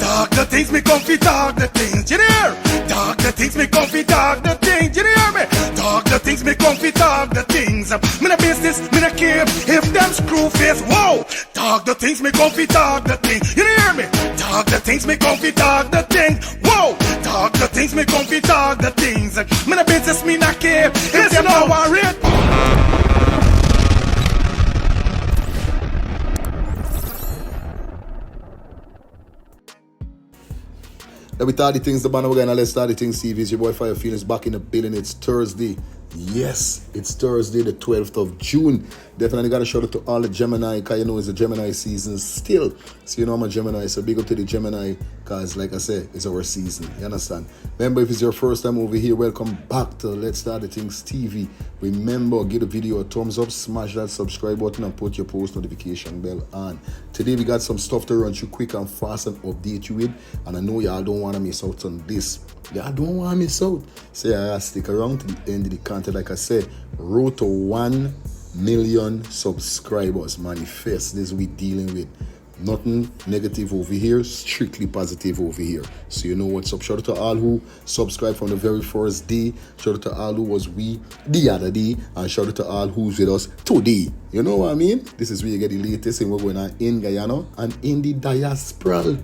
Dog the things me comfy, dog the things, you hear? Dog the things me comfy, dog the things, you hear me? Dog the things me comfy, dog the things. Me no business, me no care if them screw face, whoa. Dog the things me comfy, dog the things, you hear me? Dog the things me comfy, dog the things, whoa. Dog the things me comfy, dog the things. Me no business, me no care if them no worry. Let me start the things, the banner we're gonna let's start the things. TV is your boy Fire Feelings back in the building. It's Thursday. Yes, it's Thursday, the 12th of June. Definitely got to shout out to all the Gemini, because you know it's the Gemini season still. So you know I'm a Gemini, so big up to the Gemini, because like I said, it's our season. You understand? Remember, if it's your first time over here, welcome back to Let's Start the Things TV. Remember, give the video a thumbs up, smash that subscribe button, and put your post notification bell on. Today we got some stuff to run through quick and fast and update you with, and I know y'all don't want to miss out on this. Y'all don't want to miss out. So yeah, stick around to the end of the content. Like I said, road to 1 million subscribers manifest. This we dealing with. Nothing negative over here, strictly positive over here. So you know what's up. Shout out to all who subscribed from the very first day. Shout out to all who was we the other day. And shout out to all who's with us today. You know what I mean? This is where you get the latest and we're going on in Guyana and in the diaspora.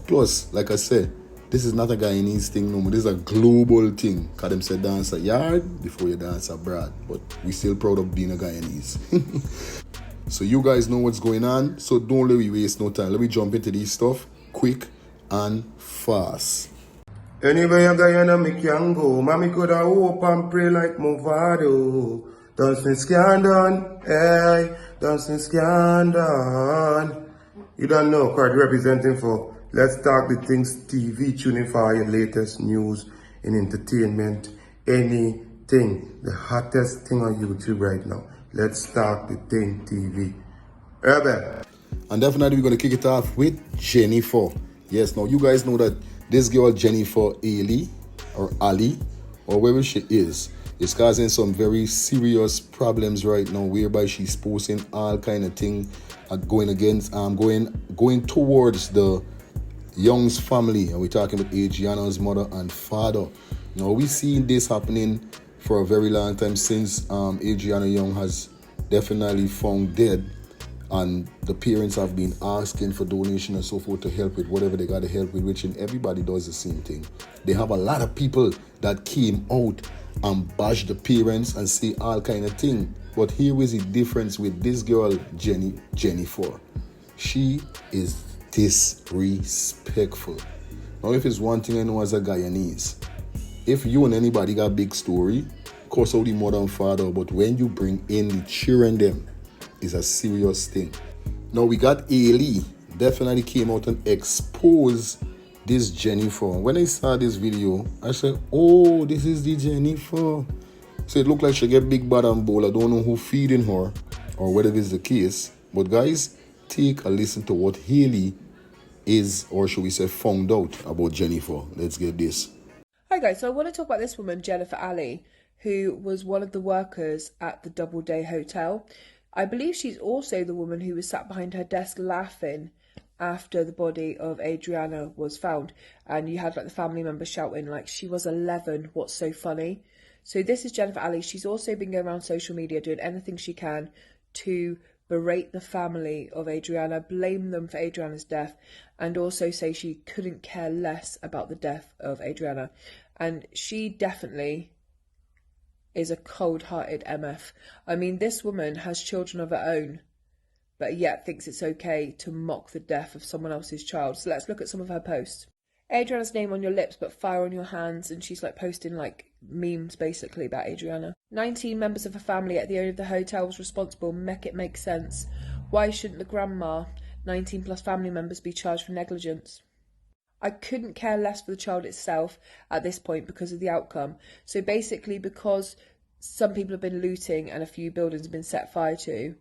Plus, like I said, this is not a Guyanese thing no more. This is a global thing. Because them say dance a yard before you dance abroad. But we still proud of being a Guyanese. So you guys know what's going on. So don't let me waste no time. Let me jump into this stuff quick and fast. Anyway, in Guyana me can go. Mommy coulda hope and pray like Movado. Dancing scandal, hey, dancing scandal. You don't know, card representing for Let's Talk the Things TV, tuning for your latest news in entertainment, anything. The hottest thing on YouTube right now. Let's Talk the Thing TV. Urban. And definitely we're going to kick it off with Jennyfa. Yes, now you guys know that this girl Jennyfa Heyley or Ali or wherever she is causing some very serious problems right now, whereby she's posting all kind of thing going against going towards the Young's family, and we're talking about Adriana's mother and father. Now we seen this happening for a very long time since Adriana Young has definitely found dead, and the parents have been asking for donation and so forth to help with whatever they got to help with, which everybody does the same thing. They have a lot of people that came out and bash the parents and say all kind of thing. But here is the difference with this girl Jennyfa. She is disrespectful. Now if it's one thing I know as a Guyanese, if you and anybody got a big story, course out the mother and father, but when you bring in the children, them is a serious thing. Now we got Heyley definitely came out and exposed this Jennyfa. When I saw this video, I said, oh, this is the Jennyfa. So it looked like she get big bad and bowl. I don't know who feeding her or whether this is the case. But guys, take a listen to what Heyley is, or should we say found out about Jennyfa. Let's get this. Hi guys, so I want to talk about this woman, Jennifer Ali, who was one of the workers at the Doubleday Hotel. I believe she's also the woman who was sat behind her desk laughing after the body of Adrainna was found, and you had like the family members shouting like, she was 11, what's so funny? So this is Jennifer Ali. She's also been going around social media doing anything she can to berate the family of Adrainna, blame them for Adrainna's death, and also say she couldn't care less about the death of Adrainna. And she definitely is a cold-hearted MF. I mean, this woman has children of her own, but yet thinks it's okay to mock the death of someone else's child. So let's look at some of her posts. Adrainna's name on your lips, but fire on your hands. And she's like posting like memes basically about Adrainna. 19 members of her family at the owner of the hotel was responsible. Make it make sense. Why shouldn't the grandma, 19 plus family members, be charged for negligence? I couldn't care less for the child itself at this point because of the outcome. So basically, because some people have been looting and a few buildings have been set fire to,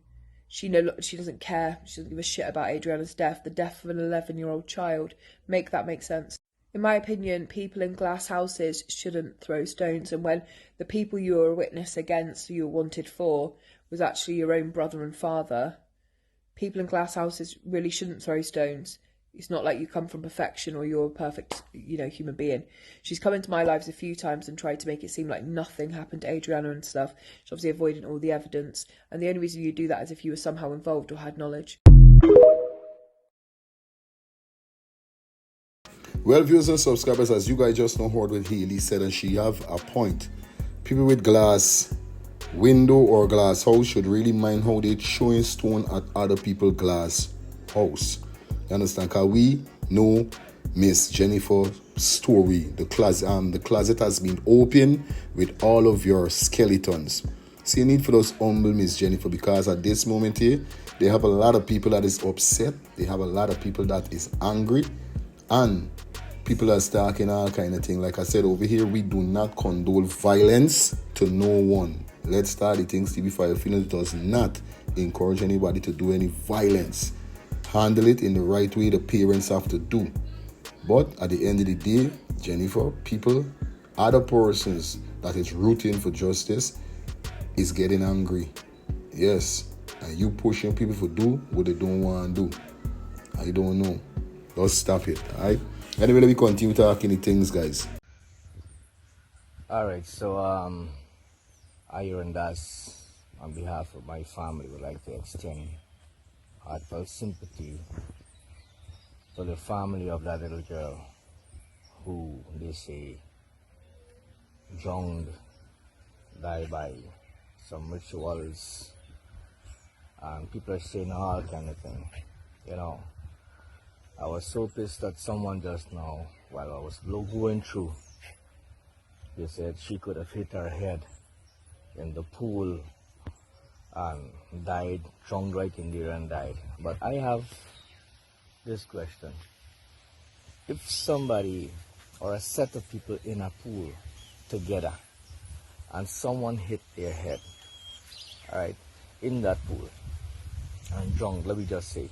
she doesn't care. She doesn't give a shit about Adriana's death, the death of an 11-year-old child. Make that make sense. In my opinion, people in glass houses shouldn't throw stones. And when the people you were a witness against, you were wanted for, was actually your own brother and father, people in glass houses really shouldn't throw stones. It's not like you come from perfection or you're a perfect, human being. She's come into my lives a few times and tried to make it seem like nothing happened to Adrainna and stuff. She's obviously avoiding all the evidence. And the only reason you do that is if you were somehow involved or had knowledge. Well, viewers and subscribers, as you guys just know, heard what Heyley said, and she have a point. People with glass window or glass house should really mind how they throwing stone at other people's glass house. You understand? Because we know Miss Jennyfa's story. The closet has been open with all of your skeletons. So you need for those humble Miss Jennyfa, because at this moment here, they have a lot of people that is upset. They have a lot of people that is angry. And people are talking all kind of thing. Like I said over here, we do not condone violence to no one. Let's start the things before your feelings does not encourage anybody to do any violence. Handle it in the right way the parents have to do. But at the end of the day, Jennyfa, people, other persons that is rooting for justice is getting angry. Yes. And you pushing people to do what they don't want to do. I don't know. Let's stop it, alright? Anyway, let me continue talking the things, guys. Alright, so I and Das, on behalf of my family, would like to extend heartfelt sympathy for the family of that little girl who they say drowned, died by some rituals, and people are saying all kind of thing. I was so pissed that someone just now, while I was going through, they said she could have hit her head in the pool and died, drowned right in there and died. But I have this question. If somebody or a set of people in a pool together and someone hit their head, alright, in that pool and drowned, let me just say,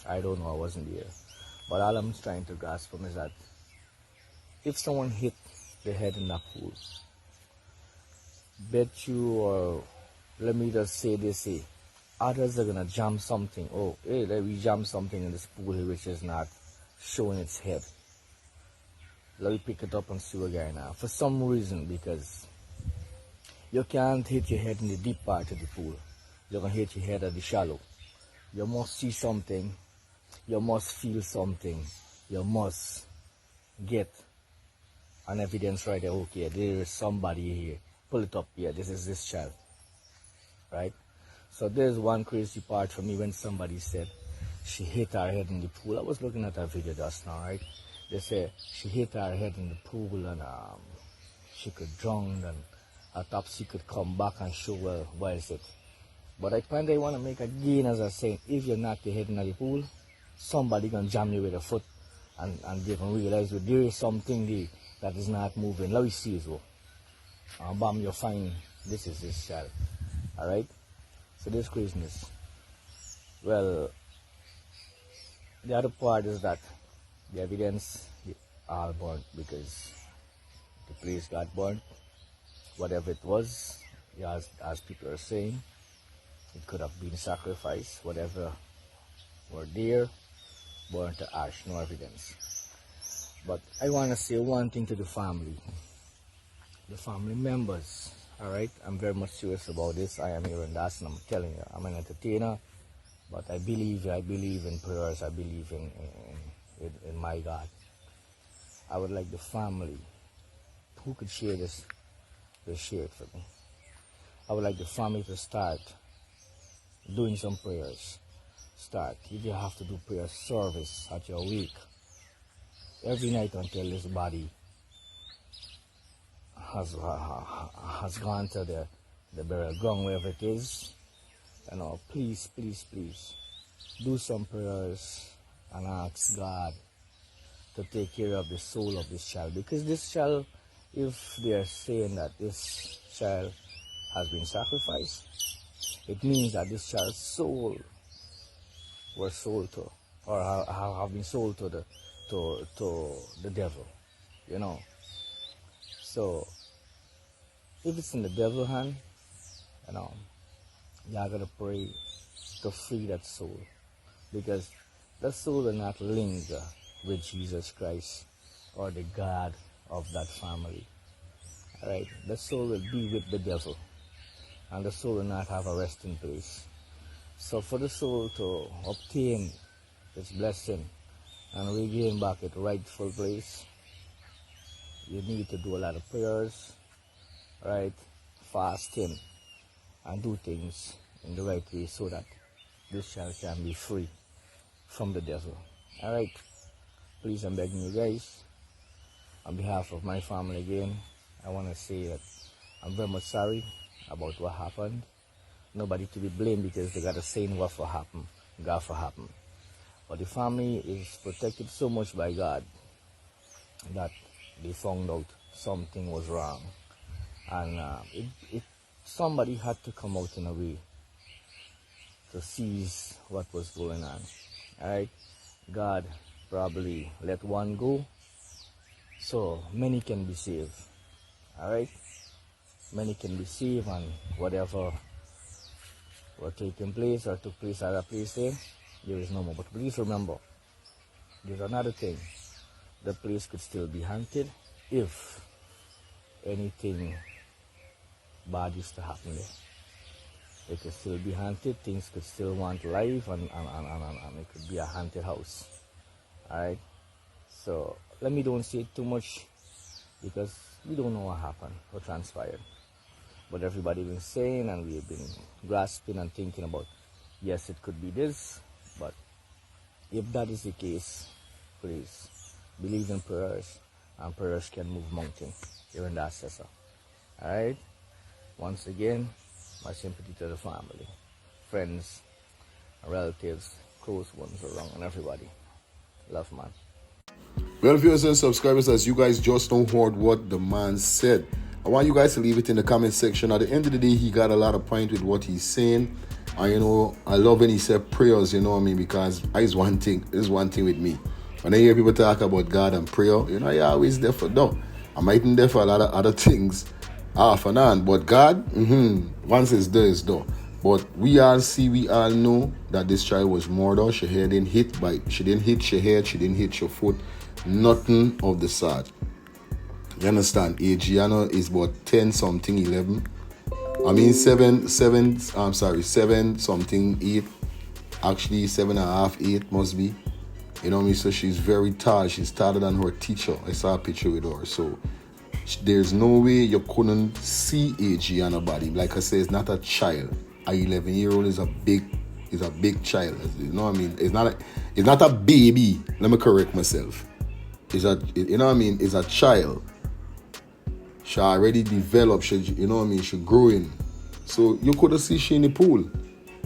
I don't know, I wasn't there. But all I'm trying to grasp from is that if someone hit their head in that pool, bet you, or let me just say this, others are going to jam something. Oh, hey, let me jam something in this pool here which is not showing its head. Let me pick it up and see again now. For some reason, because you can't hit your head in the deep part of the pool. You're going to hit your head at the shallow. You must see something. You must feel something. You must get an evidence right there. Okay, there is somebody here. Pull it up here. This is this child. Right? So there's one crazy part for me when somebody said she hit her head in the pool. I was looking at that video just now, right? They say she hit her head in the pool and she could drown, and autopsy could come back and show, well, where is it? But I kind of want to make again, as I say, if you knock your head in the pool, somebody can jam you with a foot and they can realize that there is something there that is not moving. Let me see as well. Bam, you'll find this is this child. Alright? So this craziness. Well, the other part is that the evidence all burnt because the place got burnt. Whatever it was, as people are saying, it could have been sacrifice. Whatever were there, burnt to ash, no evidence. But I want to say one thing to the family members. Alright, I'm very much serious about this. I am here in Das, and I'm telling you, I'm an entertainer, but I believe in prayers. I believe in my God. I would like the family who could share this to share it for me. I would like the family to start doing some prayers. Start. If you have to do prayer service at your wake every night until this body has gone to the burial ground, wherever it is, please do some prayers and ask God to take care of the soul of this child, because this child, if they are saying that this child has been sacrificed, it means that this child's soul was sold to, or have been sold to the devil, So if it's in the devil's hand, y'all gotta pray to free that soul, because the soul will not linger with Jesus Christ or the God of that family. Alright, the soul will be with the devil, and the soul will not have a resting place. So for the soul to obtain its blessing and regain back its rightful place, you need to do a lot of prayers, right? Fasting, and do things in the right way so that this child can be free from the devil. Alright, please, I'm begging you guys, on behalf of my family again, I want to say that I'm very much sorry about what happened. Nobody to be blamed because they got a saying what for happen, God for happen. But the family is protected so much by God that they found out something was wrong. And somebody had to come out in a way to seize what was going on. Alright? God probably let one go so many can be saved. Alright? Many can be saved, and whatever was taking place or took place at a place there is no more. But please remember, there's another thing. The place could still be haunted if anything bad used to happen there. It could still be haunted, things could still want life, and it could be a haunted house. Alright? So let me don't say too much because we don't know what happened, what transpired. But everybody been saying, and we've been grasping and thinking about, yes, it could be this, but if that is the case, please believe in prayers, and prayers can move mountains. You're in that assessor. Alright? Once again, my sympathy to the family, friends, relatives, close ones around, and everybody. Love, man. Well, viewers and subscribers, as you guys just don't heard what the man said, I want you guys to leave it in the comment section. At the end of the day, he got a lot of point with what he's saying. And, I love when he said prayers, you know what I mean? Because it's one thing with me. When I hear people talk about God and prayer, you're always there for no. I mightn't there for a lot of other things off and on. But God, once it's there, it's there. But we all know that this child was murdered. She didn't hit your head, she didn't hit your foot. Nothing of the sort. You understand? Adriana is about 10 something, 11. I mean 7 something, 8. Actually 7.5, 8 must be. You know what I mean? So she's very tall. She's taller than her teacher. I saw a picture with her. So there's no way you couldn't see Adriana's body. Like I said, it's not a child. An 11-year-old is a big child. You know what I mean? It's not a baby. Let me correct myself. It's a child. She already developed. She growing. So you could see she in the pool.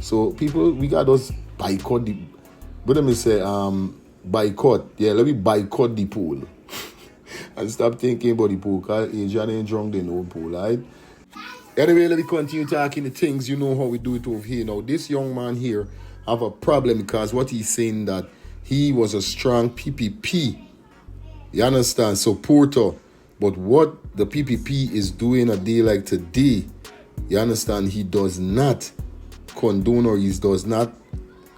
So people, we got us boycott the. But let me say, boycott. Yeah, let me boycott the pool. And stop thinking about the pool. Because Adrian ain't drunk in no pool, right? Anyway, let me continue talking the things. You know how we do it over here. Now, this young man here have a problem because what he's saying that he was a strong PPP. You understand? Supporter. But what the PPP is doing a day like today, you understand, he does not condone or he does not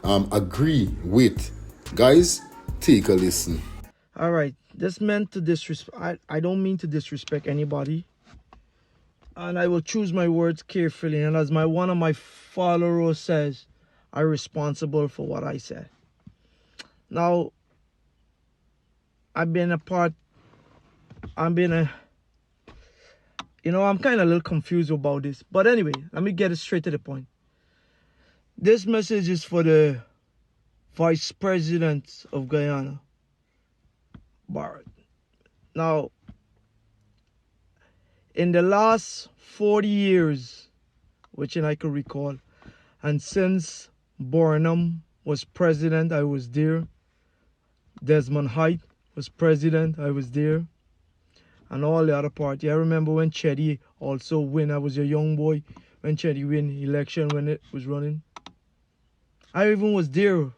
agree with. Guys, take a listen. All right, this meant to disrespect. I don't mean to disrespect anybody, and I will choose my words carefully. And as one of my followers says, I'm responsible for what I said. Now, I'm kind of a little confused about this. But anyway, let me get it straight to the point. This message is for the Vice President of Guyana, Bharrat. Now, in the last 40 years, which I can recall, and since Burnham was president, I was there. Desmond Height was president, I was there. And all the other party. I remember when Chetty also win. I was a young boy when Chetty win election when it was running. I even was there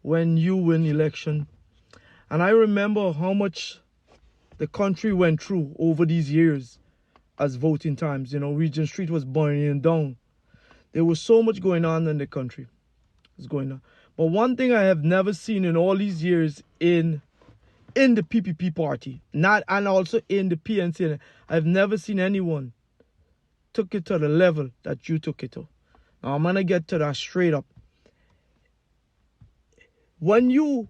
when you win election. And I remember how much the country went through over these years as voting times. Regent Street was burning down. There was so much going on in the country. It was going on. But one thing I have never seen in all these years in the PPP party, not and also in the PNC, I've never seen anyone took it to the level that you took it to. Now I'm gonna get to that straight up. When you're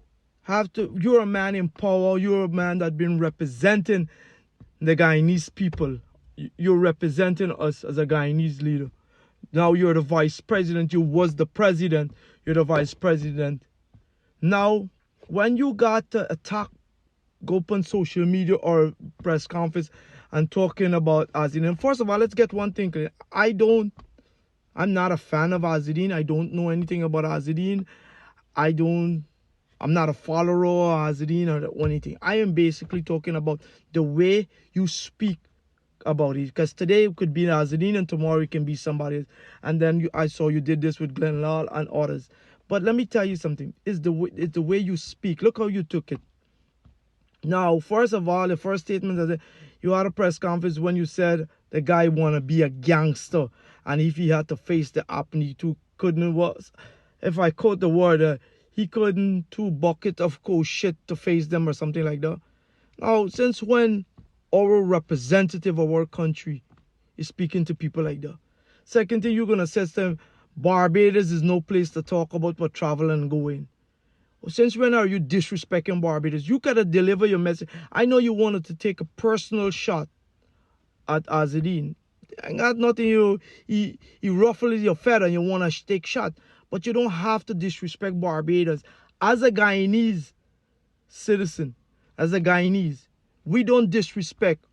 a man in power, you're a man that's been representing the Guyanese people. You're representing us as a Guyanese leader. Now you're the vice president. You was the president. You're the vice president. Now, when you got to attack, go up on social media or press conference and talking about Azadeen. First of all, let's get one thing clear. I'm not a fan of Azadeen. I don't know anything about Azadeen. I'm not a follower of Azadeen or anything. I am basically talking about the way you speak about it. Because today it could be Azadeen and tomorrow it can be somebody else. And then I saw you did this with Glenn Lal and others. But let me tell you something. It's the way you speak. Look how you took it. Now, first of all, the first statement that you had a press conference when you said the guy want to be a gangster. And if he had to face the apnea, he couldn't, if I quote the word, he couldn't 2 buckets of cold shit to face them or something like that. Now, since when our representative of our country is speaking to people like that? Second thing you're going to say to them, Barbados is no place to talk about but travel and go in. Since when are you disrespecting Barbados? You gotta deliver your message. I know you wanted to take a personal shot at Azadeen. I got nothing. He ruffles your feather and you want to take shot. But you don't have to disrespect Barbados. As a Guyanese citizen, as a Guyanese, we don't disrespect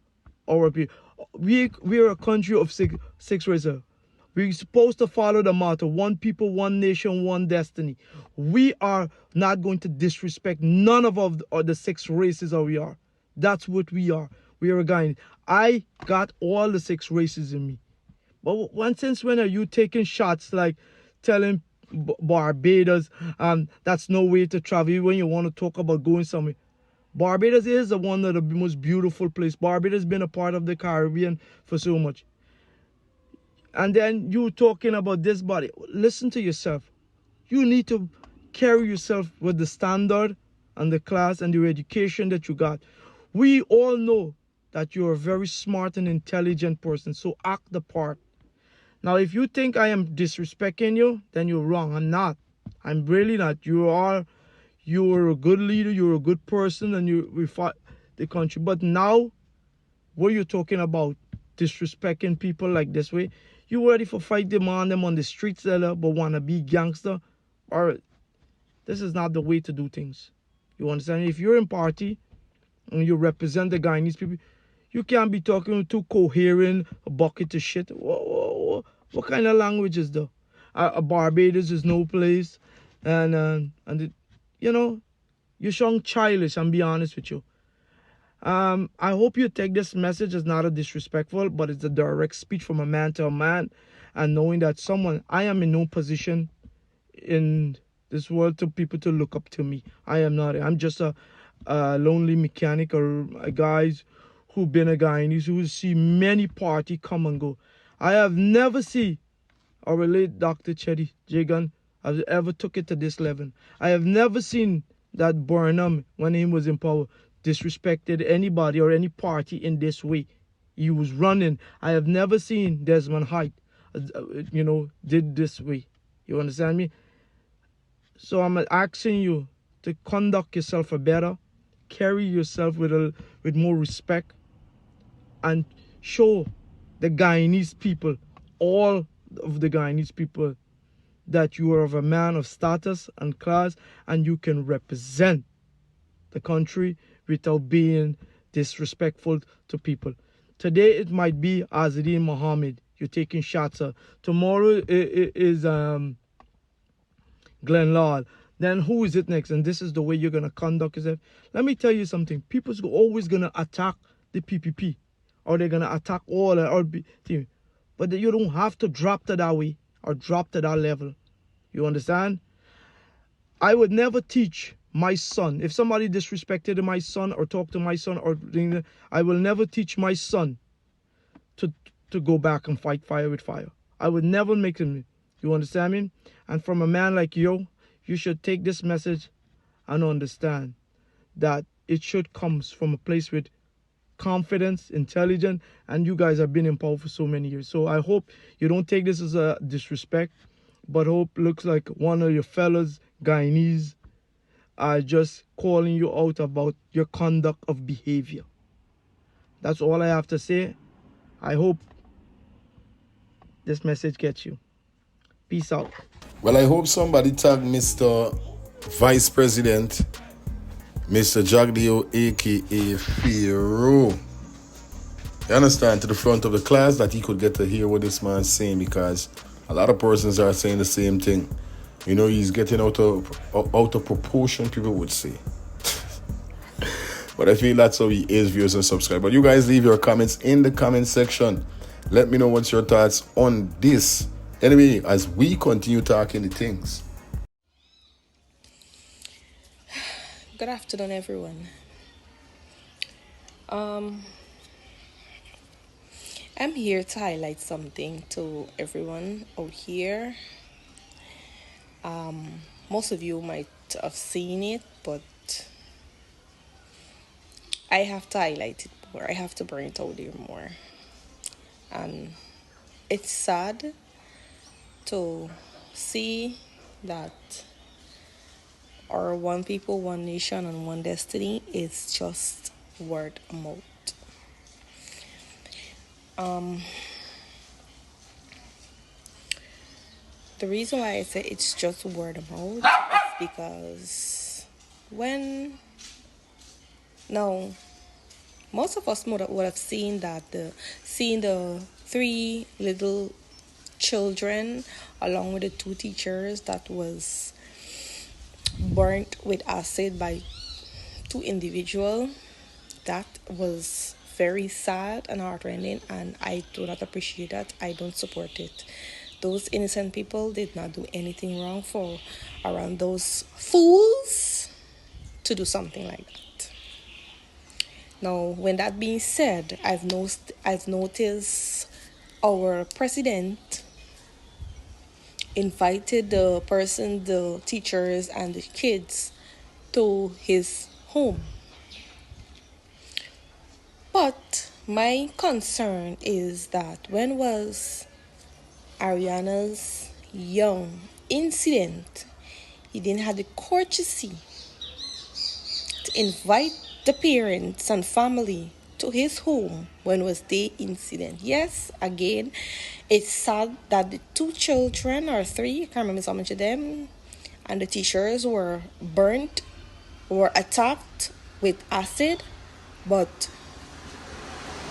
our people. We're a country of six races. We're supposed to follow the motto, one people, one nation, one destiny. We are not going to disrespect none of the 6 races that we are. That's what we are. We are a Guyanese. I got all the 6 races in me. But since when are you taking shots like telling Barbados that's no way to travel when you want to talk about going somewhere? Barbados is one of the most beautiful places. Barbados has been a part of the Caribbean for so much. And then you talking about this body. Listen to yourself. You need to carry yourself with the standard and the class and the education that you got. We all know that you're a very smart and intelligent person, so act the part. Now, if you think I am disrespecting you, then you're wrong. I'm not. I'm really not. You're a good leader, you're a good person, and we fought the country. But now, what you're talking about, disrespecting people like this way, you ready for fight them on the streets, but want to be gangster? Or this is not the way to do things. You understand? If you're in party and you represent the Guyanese people, you can't be talking to coherent a bucket of shit. What kind of language is that? Barbados is no place, you're showing childish. I'm be honest with you. I hope you take this message as not a disrespectful, but it's a direct speech from a man to a man, and knowing that I am in no position in this world to people to look up to me. I am not. I'm just a lonely mechanic or a guys who've been a Guyanese who see many parties come and go. I have never seen our late Dr. Chetty Jagan has ever took it to this level. I have never seen that Burnham, when he was in power, disrespected anybody or any party in this way. He was running. I have never seen Desmond Height, did this way. You understand me? So I'm asking you to conduct yourself better, carry yourself with more respect, and show the Guyanese people, all of the Guyanese people, that you are of a man of status and class, and you can represent the country without being disrespectful to people. Today it might be Azadeen Mohammed. You're taking shots. Tomorrow it is Glenn Lal. Then who is it next? And this is the way you're going to conduct yourself. Let me tell you something. People's always going to attack the PPP. Or they're going to attack all the team. But you don't have to drop to that way or drop to that level. You understand? I would never teach my son. If somebody disrespected my son or talked to my son, I will never teach my son to go back and fight fire with fire. I would never make him. You understand me? And from a man like you you should take this message and understand that it should come from a place with confidence, intelligence, and you guys have been in power for so many years. So I hope you don't take this as a disrespect, but hope looks like one of your fellas, Guyanese, are just calling you out about your conduct of behavior. That's all I have to say. I hope this message gets you. Peace out. Well, I hope somebody tagged Mr. Vice President, Mr. Jagdeo, aka Pharaoh. You understand, to the front of the class, that he could get to hear what this man's saying, because a lot of persons are saying the same thing. You know, he's getting out of proportion, people would say. But I feel that's how he is, viewers and subscribers. But you guys leave your comments in the comment section. Let me know what's your thoughts on this. Anyway, as we continue talking the things. Good afternoon, everyone. I'm here to highlight something to everyone out here. Most of you might have seen it, but I have to highlight it more. I have to bring it out there more. And it's sad to see that our one people, one nation, and one destiny is just word of mouth. The reason why I say it's just word of mouth is because most of us would have seen that the 3 little children along with the 2 teachers that was burnt with acid by 2 individuals. That was very sad and heartrending, and I do not appreciate that. I don't support it. Those innocent people did not do anything wrong for around those fools to do something like that. Now, when that being said, I've noticed our president invited the teachers and the kids to his home. But my concern is that when was Ariana's young incident, he didn't have the courtesy to invite the parents and family to his home when was the incident. Yes, again, it's sad that the 2 children or 3, I can't remember how much of them, and the teachers were burnt, were attacked with acid, but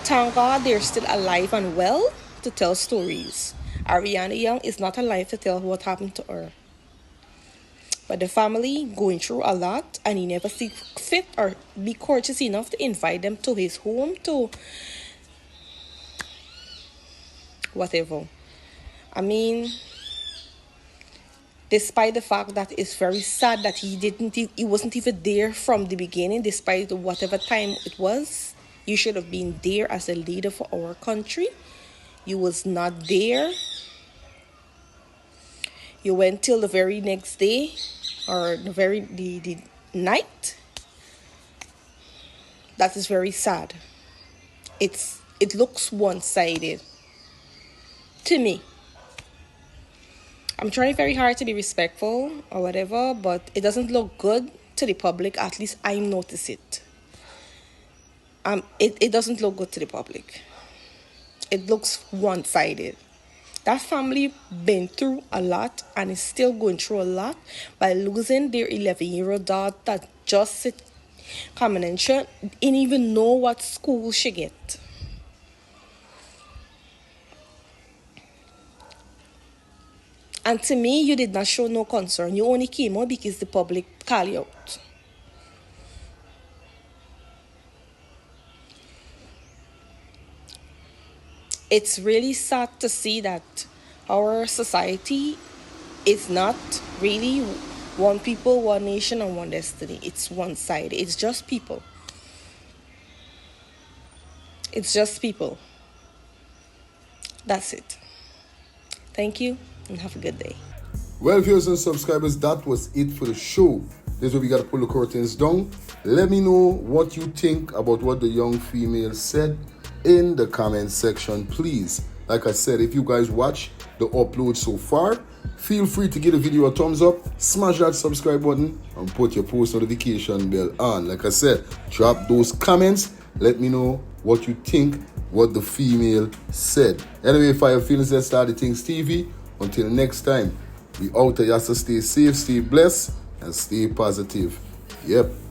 thank God they're still alive and well to tell stories. Ariana Young is not alive to tell what happened to her. But the family going through a lot, and he never see fit or be courteous enough to invite them to his home to whatever. I mean, despite the fact that it's very sad that he wasn't even there from the beginning, despite whatever time it was. You should have been there as a leader for our country. You was not there. You went till the very next day or the night. That is very sad. It looks one-sided to me. I'm trying very hard to be respectful or whatever, but it doesn't look good to the public. At least I notice it. It doesn't look good to the public. It looks one-sided. That family been through a lot and is still going through a lot by losing their 11-year-old daughter that just combination didn't even know what school she get. And to me, you did not show no concern. You only came out because the public called you out. It's really sad to see that our society is not really one people, one nation, and one destiny. It's one-sided. It's just people. It's just people. That's it. Thank you, and have a good day. Well, viewers and subscribers, that was it for the show. This is where we got to pull the curtains down. Let me know what you think about what the young female said in the comment section, please. Like I said, if you guys watch the upload so far, feel free to give the video a thumbs up, smash that subscribe button, and put your post notification bell on. Like I said, drop those comments. Let me know what you think, what the female said. Anyway, Fire Feelings, let's start the things TV. Until next time, we out there. You have to stay safe, stay blessed, and stay positive. Yep.